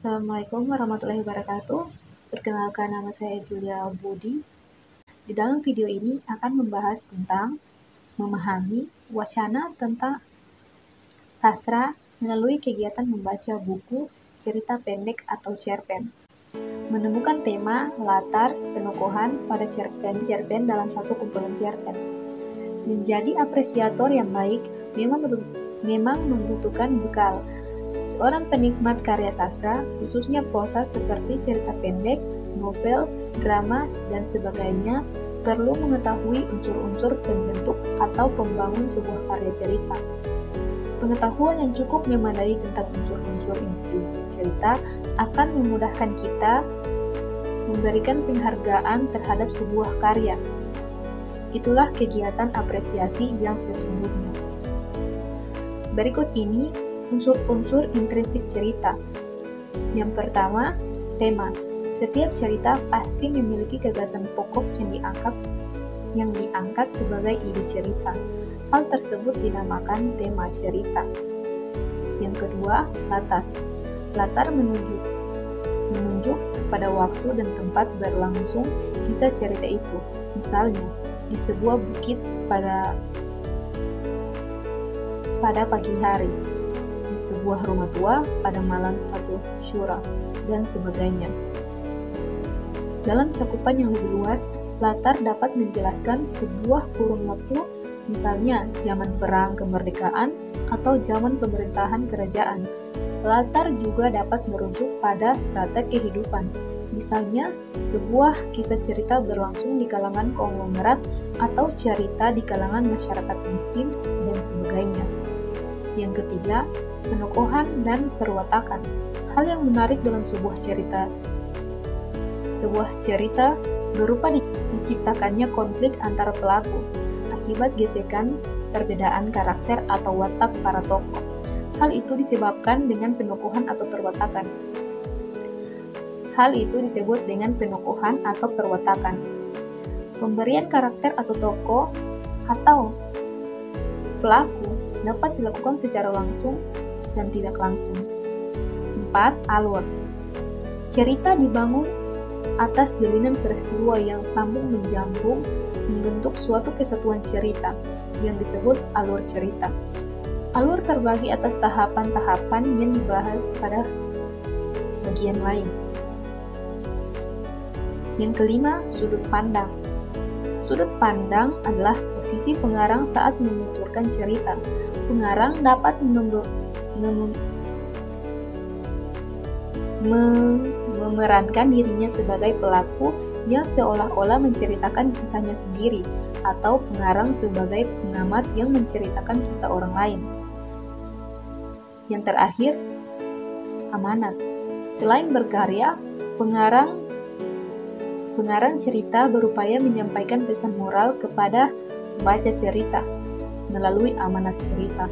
Assalamualaikum warahmatullahi wabarakatuh. Perkenalkan, nama saya Julia Budi. Di dalam video ini akan membahas tentang memahami wacana tentang sastra melalui kegiatan membaca buku cerita pendek atau cerpen. Menemukan tema, latar, penokohan pada cerpen dalam satu kumpulan cerpen. Menjadi apresiator yang baik memang membutuhkan bekal. Seorang penikmat karya sastra, khususnya prosa seperti cerita pendek, novel, drama, dan sebagainya, perlu mengetahui unsur-unsur pembentuk atau pembangun sebuah karya cerita. Pengetahuan yang cukup memadai tentang unsur-unsur intrinsik cerita akan memudahkan kita memberikan penghargaan terhadap sebuah karya. Itulah kegiatan apresiasi yang sesungguhnya. Berikut ini unsur-unsur intrinsik cerita. Yang pertama, tema. Setiap cerita pasti memiliki gagasan pokok yang diangkat sebagai ide cerita. Hal tersebut dinamakan tema cerita. Yang kedua, latar. Latar menunjuk pada waktu dan tempat berlangsung kisah cerita itu. Misalnya, di sebuah bukit pada pagi hari, di sebuah rumah tua pada malam satu syura, dan sebagainya. Dalam cakupan yang lebih luas, latar dapat menjelaskan sebuah kurun waktu, misalnya zaman perang kemerdekaan atau zaman pemerintahan kerajaan. Latar juga dapat merujuk pada strata kehidupan, misalnya sebuah kisah cerita berlangsung di kalangan konglomerat atau cerita di kalangan masyarakat miskin, dan sebagainya. Yang ketiga, penokohan dan perwatakan. Hal yang menarik dalam sebuah cerita berupa diciptakannya konflik antara pelaku akibat gesekan perbedaan karakter atau watak para tokoh. Hal itu disebabkan dengan penokohan atau perwatakan. Hal itu disebut dengan penokohan atau perwatakan. Pemberian karakter atau tokoh atau pelaku dapat dilakukan secara langsung dan tidak langsung. 4. Alur. Cerita dibangun atas jalinan peristiwa yang sambung menjambung membentuk suatu kesatuan cerita yang disebut alur cerita. Alur terbagi atas tahapan-tahapan yang dibahas pada bagian lain. Yang kelima, sudut pandang. Sudut pandang adalah posisi pengarang saat menuturkan cerita. Pengarang dapat memerankan dirinya sebagai pelaku yang seolah-olah menceritakan kisahnya sendiri, atau pengarang sebagai pengamat yang menceritakan kisah orang lain. Yang terakhir, amanat. Selain berkarya, pengarang cerita berupaya menyampaikan pesan moral kepada pembaca cerita melalui amanat cerita.